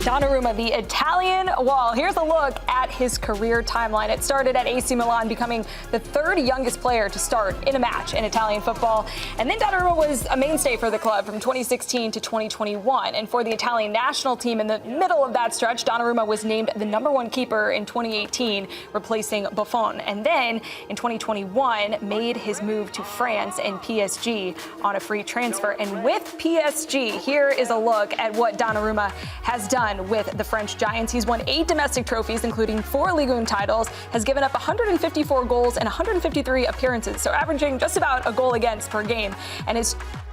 Donnarumma, the Italian wall. Here's a look at his career timeline. It started at AC Milan, becoming the third youngest player to start in a match in Italian football. And then Donnarumma was a mainstay for the club from 2016 to 2021. And for the Italian national team in the middle of that stretch, Donnarumma was named the #1 keeper in 2018, replacing Buffon. And then in 2021, made his move to France and PSG on a free transfer. And with PSG, here is a look at what Donnarumma has done with the French Giants. He's won 8 domestic trophies, including 4 Ligue 1 titles, has given up 154 goals and 153 appearances, so averaging just about a goal against per game. And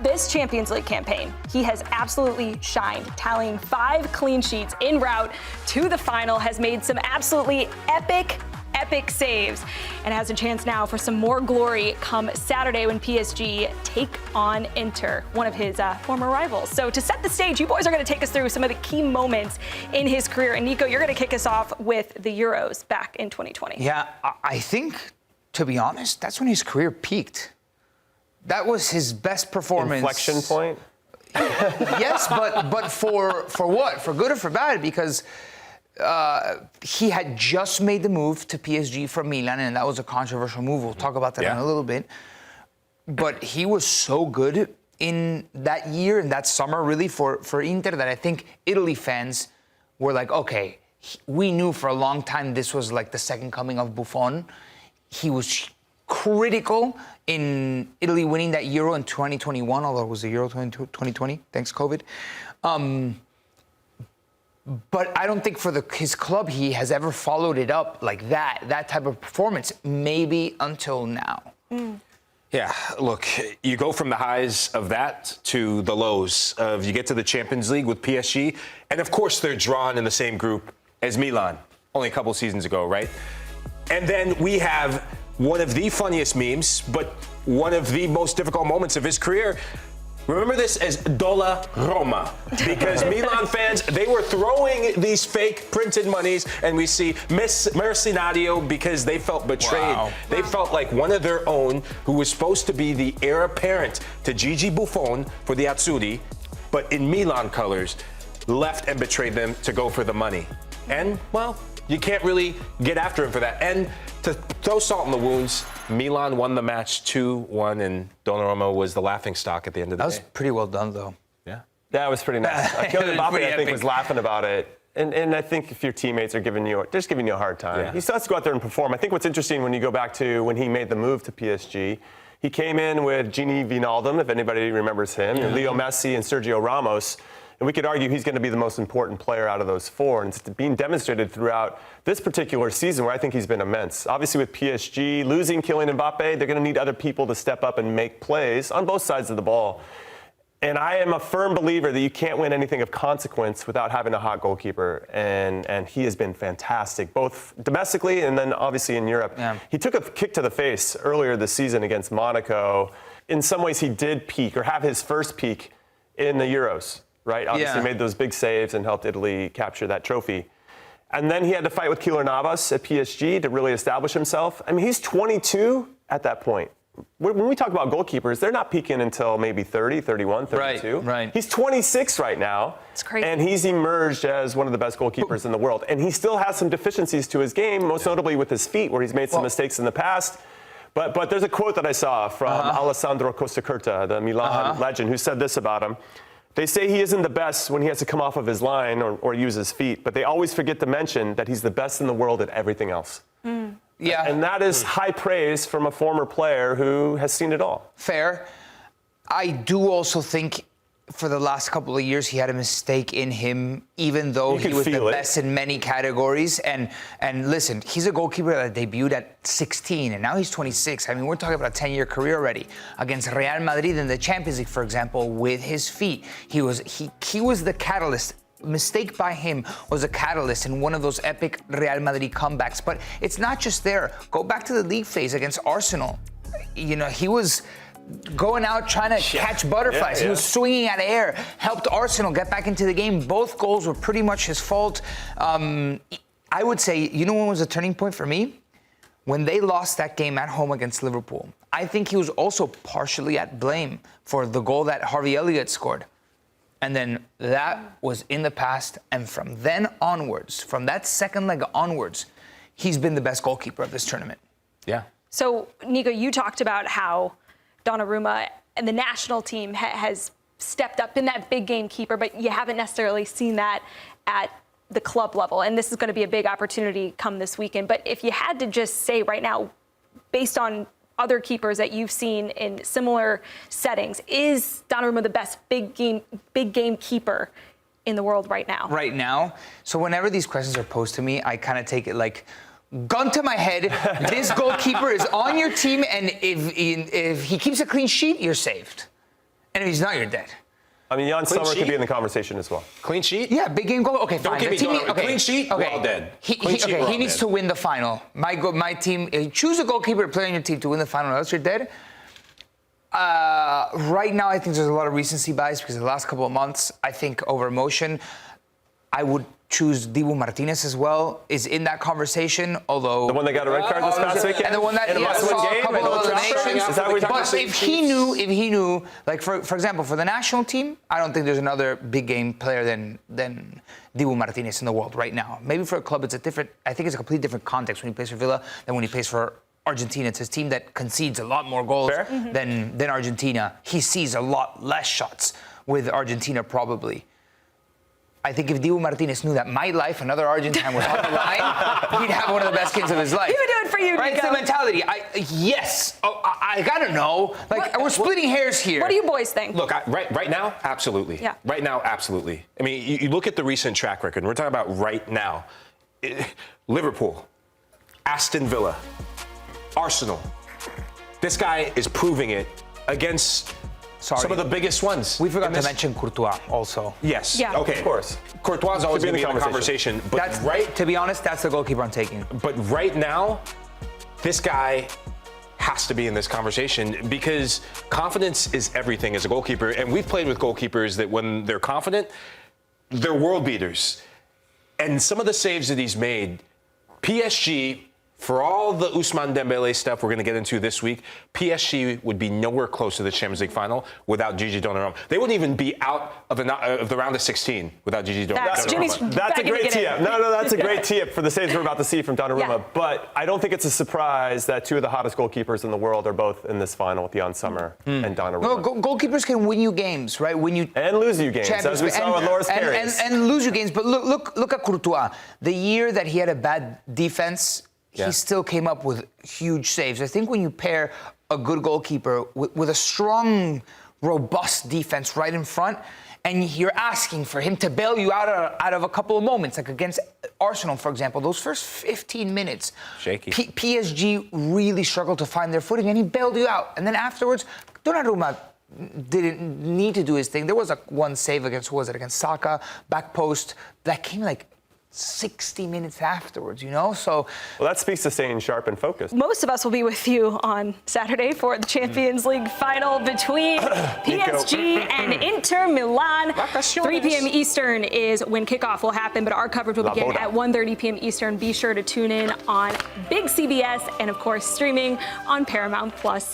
this Champions League campaign, he has absolutely shined, tallying 5 clean sheets en route to the final, has made some absolutely epic saves, and has a chance now for some more glory come Saturday when PSG take on Inter, one of his former rivals. So to set the stage, you boys are going to take us through some of the key moments in his career. And Nico, you're going to kick us off with the Euros back in 2020. Yeah, I think, to be honest, that's when his career peaked. That was his best performance. Inflection point? Yes, but for what? For good or for bad? Because he had just made the move to PSG from Milan, and that was a controversial move. We'll talk about that in a little bit. But he was so good in that year and that summer, really, for Inter, that I think Italy fans were like, okay, we knew for a long time this was like the second coming of Buffon. He was critical in Italy winning that Euro in 2021, although it was the Euro 2020, thanks COVID. But I don't think for his club he has ever followed it up like that type of performance, maybe until now. Yeah, look, you go from the highs of that to the lows of you get to the Champions League with PSG, and of course they're drawn in the same group as Milan only a couple seasons ago, right? And then we have one of the funniest memes, but one of the most difficult moments of his career. Remember this as Donnarumma, because Milan fans, they were throwing these fake printed monies, and we see Mercenario because they felt betrayed. Wow. They felt like one of their own who was supposed to be the heir apparent to Gigi Buffon for the Azzurri, but in Milan colors, left and betrayed them to go for the money. And, well, you can't really get after him for that. And to throw salt in the wounds, Milan won the match 2-1, and Donnarumma was the laughingstock at the end of the day. That was pretty well done, though. Yeah. Yeah, it was pretty nice. Kylian Mbappe, I think, epic. was laughing about it. And I think if your teammates are giving you a hard time, he still has to go out there and perform. I think what's interesting when you go back to when he made the move to PSG, he came in with Gini Wijnaldum, if anybody remembers him, and Leo Messi and Sergio Ramos. And we could argue he's going to be the most important player out of those 4. And it's being demonstrated throughout this particular season where I think he's been immense. Obviously with PSG, losing Kylian Mbappe, they're going to need other people to step up and make plays on both sides of the ball. And I am a firm believer that you can't win anything of consequence without having a hot goalkeeper. And he has been fantastic, both domestically and then obviously in Europe. Yeah. He took a kick to the face earlier this season against Monaco. In some ways, he did peak or have his first peak in the Euros. Right? Obviously made those big saves and helped Italy capture that trophy. And then he had to fight with Keylor Navas at PSG to really establish himself. I mean, he's 22 at that point. When we talk about goalkeepers, they're not peaking until maybe 30, 31, 32. Right. He's 26 right now. It's crazy. And he's emerged as one of the best goalkeepers in the world. And he still has some deficiencies to his game, most notably with his feet, where he's made some mistakes in the past. But there's a quote that I saw from Alessandro Costacurta, the Milan legend, who said this about him. They say he isn't the best when he has to come off of his line or use his feet, but they always forget to mention that he's the best in the world at everything else. Yeah. And that is high praise from a former player who has seen it all. Fair. I do also think for the last couple of years he had a mistake in him, even though he was the best in many categories. And listen, he's a goalkeeper that debuted at 16, and now he's 26. I mean, we're talking about a 10-year career already. Against Real Madrid in the Champions League, for example, with his feet. He was the catalyst. Mistake by him was a catalyst in one of those epic Real Madrid comebacks. But it's not just there. Go back to the league phase against Arsenal. You know, he was going out trying to catch butterflies. He was swinging at air, helped Arsenal get back into the game. Both goals were pretty much his fault. I would say, you know when was a turning point for me? When they lost that game at home against Liverpool. I think he was also partially at blame for the goal that Harvey Elliott scored. And then that was in the past. And from then onwards, from that second leg onwards, he's been the best goalkeeper of this tournament. Yeah. So, Nico, you talked about how Donnarumma and the national team has stepped up in that big game keeper, but you haven't necessarily seen that at the club level. And this is going to be a big opportunity come this weekend. But if you had to just say right now, based on other keepers that you've seen in similar settings, is Donnarumma the best big game keeper in the world right now? Right now. So whenever these questions are posed to me, I kind of take it like, gun to my head, this goalkeeper is on your team, and if he keeps a clean sheet, you're saved. And if he's not, you're dead. I mean, Yann Sommer sheet? could be in the conversation as well. Clean sheet? Yeah, big game goal. Okay, Don't fine. give me Donnarumma. Clean sheet, we're all dead. He needs to win the final. My team, choose a goalkeeper to play on your team to win the final, else you're dead. Right now, I think there's a lot of recency bias because the last couple of months, I think over emotion, I would choose Dibu Martinez as well, is in that conversation, although... The one that got a red card this past weekend? And the one that, in a must-win saw game? a couple And of Old Trafford? eliminations. Is that what you're talking But if he knew, like, for example, for the national team, I don't think there's another big game player than Dibu Martinez in the world right now. Maybe for a club, I think it's a completely different context when he plays for Villa than when he plays for Argentina. It's his team that concedes a lot more goals than Argentina. He sees a lot less shots with Argentina, probably. I think if Dibu Martinez knew that my life, another Argentine, was on the line, he'd have one of the best games of his life. He would do it for you, right? Nico. It's the mentality. Yes. I gotta know. Like, we're splitting hairs here. What do you boys think? Look, right now, absolutely. Yeah. Right now, absolutely. I mean, you look at the recent track record. We're talking about right now. Liverpool, Aston Villa, Arsenal. This guy is proving it against some of the biggest ones. We forgot to mention Courtois also. Yes. Yeah. Okay. Of course. Courtois is always going to be in the conversation. But to be honest, that's the goalkeeper I'm taking. But right now, this guy has to be in this conversation because confidence is everything as a goalkeeper. And we've played with goalkeepers that when they're confident, they're world beaters. And some of the saves that he's made, PSG, for all the Ousmane Dembele stuff we're going to get into this week, PSG would be nowhere close to the Champions League final without Gigi Donnarumma. They wouldn't even be out of the round of 16 without Gigi Donnarumma. That's a great tee-up. No, that's a great tee-up for the saves we're about to see from Donnarumma. Yeah. But I don't think it's a surprise that two of the hottest goalkeepers in the world are both in this final with Yann Sommer and Donnarumma. No, goalkeepers can win you games, right? And lose you games, as we saw with Loris Karius. And lose you games. But look at Courtois. The year that he had a bad defense, he still came up with huge saves. I think when you pair a good goalkeeper with a strong, robust defense right in front, and you're asking for him to bail you out of a couple of moments, like against Arsenal, for example, those first 15 minutes, shaky. PSG really struggled to find their footing, and he bailed you out. And then afterwards, Donnarumma didn't need to do his thing. There was one save against Saka, back post, that came like 60 minutes afterwards, So, well, that speaks to staying sharp and focused. Most of us will be with you on Saturday for the Champions League final between PSG and Inter Milan. 3 p.m. Eastern is when kickoff will happen, but our coverage will begin at 1:30 p.m. Eastern. Be sure to tune in on Big CBS and, of course, streaming on Paramount Plus